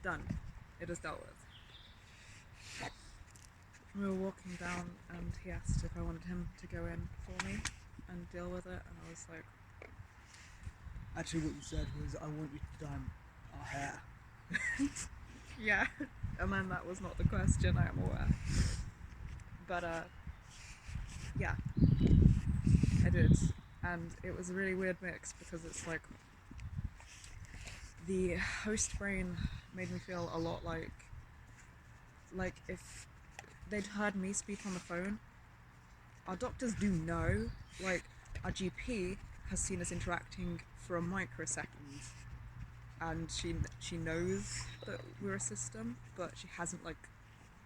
done. It is dealt with. We were walking down and he asked if I wanted him to go in for me and deal with it, and I was like... Actually, what you said was, I want you to dye our hair. Yeah, and then that was not the question, I am aware. But, yeah, I did. And it was a really weird mix because it's like... The host brain made me feel a lot like if they'd heard me speak on the phone. Our doctors do know, like, our GP has seen us interacting for a microsecond, and she knows that we're a system, but she hasn't, like,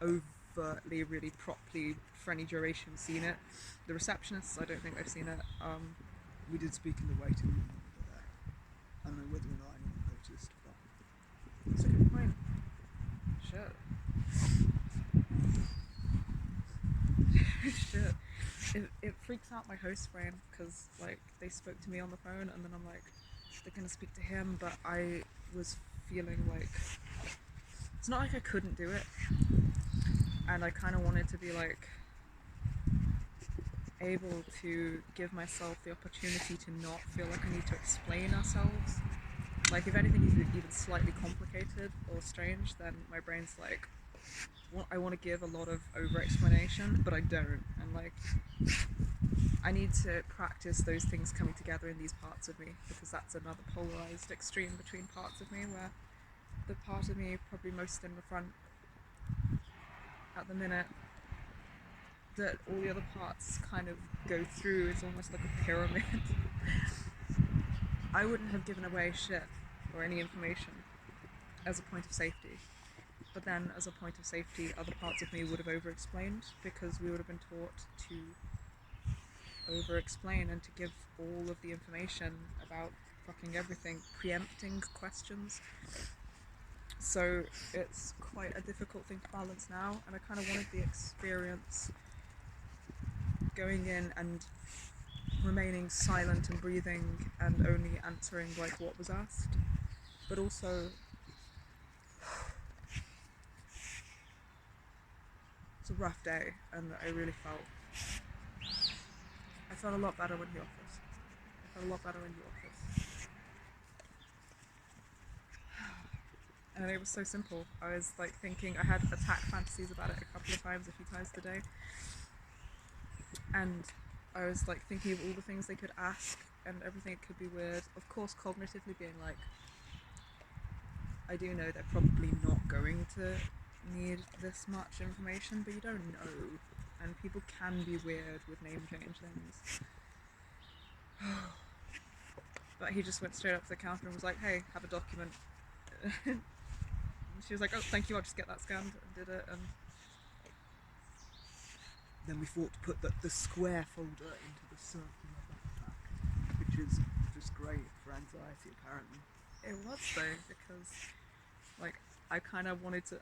overtly, really properly, for any duration seen it. The receptionists, I don't think they've seen it. We did speak in the waiting room the other day. I don't know whether or not anyone noticed, but That's a good point. Shit. Shit. It freaks out my host brain because, like, they spoke to me on the phone and then I'm like, they're gonna speak to him, but I was feeling like it's not like I couldn't do it, and I kind of wanted to be like able to give myself the opportunity to not feel like I need to explain ourselves. Like, if anything is even slightly complicated or strange, then my brain's like, I want to give a lot of over-explanation, but I don't. And, like, I need to practice those things coming together in these parts of me, because that's another polarized extreme between parts of me, where the part of me probably most in the front at the minute that all the other parts kind of go through is almost like a pyramid. I wouldn't have given away shit or any information as a point of safety. But then, as a point of safety, other parts of me would have over-explained, because we would have been taught to over-explain and to give all of the information about fucking everything, preempting questions. So it's quite a difficult thing to balance now, and I kind of wanted the experience going in and remaining silent and breathing and only answering, like, what was asked, but also it's a rough day, and I really felt a lot better in the office. And it was so simple. I was like thinking, I had attack fantasies about it a couple of times, a few times today, and I was like thinking of all the things they could ask and everything. It could be weird, of course, cognitively being like, I do know they're probably not going to need this much information, but you don't know, and people can be weird with name change things. But he just went straight up to the counter and was like, hey, have a document. She was like, oh, thank you, I'll just get that scanned, and did it. And then we thought to put the square folder into the circular backpack, which is just great for anxiety, apparently. it was though, because, like, I kind of wanted to...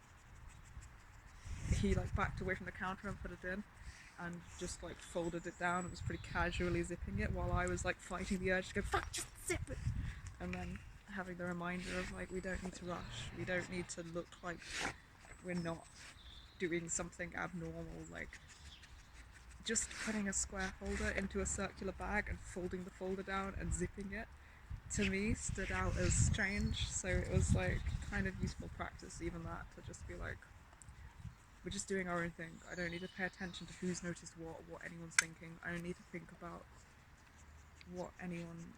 He, like, backed away from the counter and put it in, and just, like, folded it down and was pretty casually zipping it, while I was, like, fighting the urge to go, fuck, just zip it! And then having the reminder of, like, we don't need to rush, we don't need to look like we're not doing something abnormal, like, just putting a square folder into a circular bag and folding the folder down and zipping it, to me, stood out as strange. So it was, like, kind of useful practice, even that, to just be like, we're just doing our own thing. I don't need to pay attention to who's noticed what anyone's thinking. I don't need to think about what anyone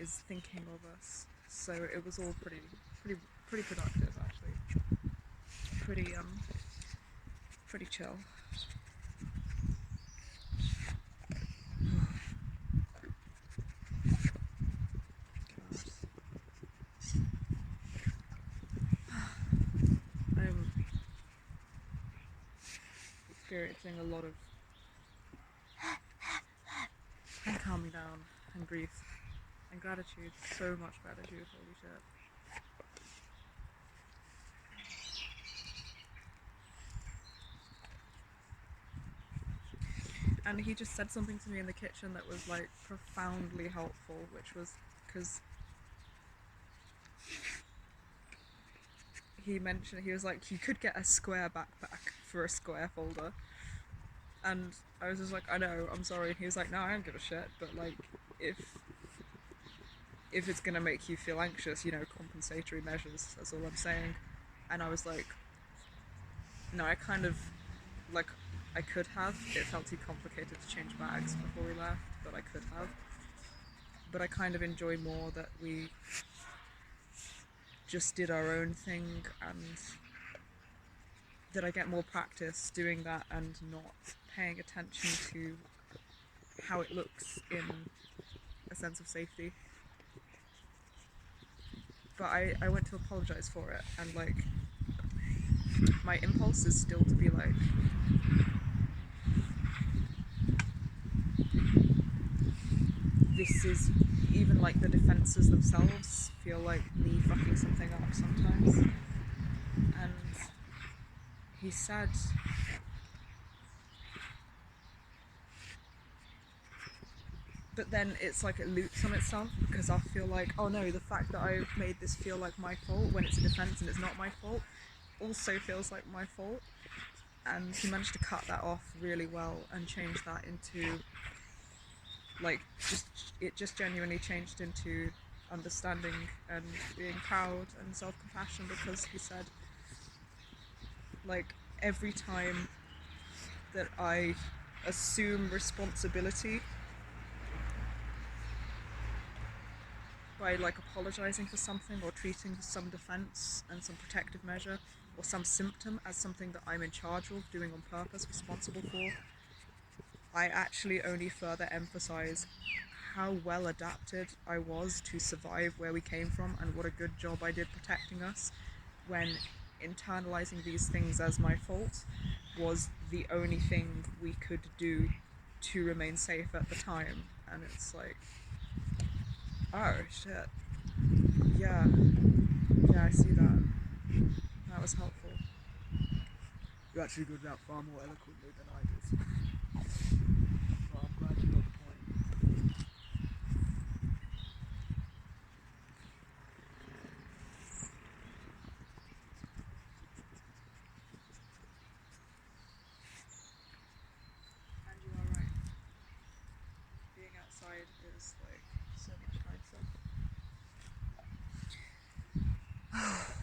is thinking of us. So it was all pretty productive, actually. Pretty chill. I'm experiencing a lot of and calming down and grief and gratitude. So much gratitude, holy shit. And he just said something to me in the kitchen that was, like, profoundly helpful, which was because he mentioned, he was like, you could get a square backpack for a square folder. And I was just like, I know, I'm sorry. And he was like, no, I don't give a shit. But like, if it's gonna make you feel anxious, compensatory measures. That's all I'm saying. And I was like, no, I kind of like I could have. It felt too complicated to change bags before we left, but I could have. But I kind of enjoy more that we just did our own thing, and that I get more practice doing that and not paying attention to how it looks in a sense of safety. But I went to apologise for it, and like my impulse is still to be like, this is, even like the defences themselves feel like me fucking something up sometimes. And he said, but then it's like it loops on itself, because I feel like, oh no, the fact that I've made this feel like my fault when it's a defence and it's not my fault also feels like my fault. And he managed to cut that off really well and change that into like it just genuinely changed into understanding and being proud and self-compassion, because he said, like, every time that I assume responsibility by like apologizing for something or treating some defense and some protective measure or some symptom as something that I'm in charge of, doing on purpose, responsible for, I actually only further emphasize how well adapted I was to survive where we came from and what a good job I did protecting us, when internalizing these things as my fault was the only thing we could do to remain safe at the time. And it's like, oh shit, yeah, I see that. That was helpful. You actually got it out far more eloquently than I did. Well, I'm glad you got the point. And you are right. Being outside is like so much nicer.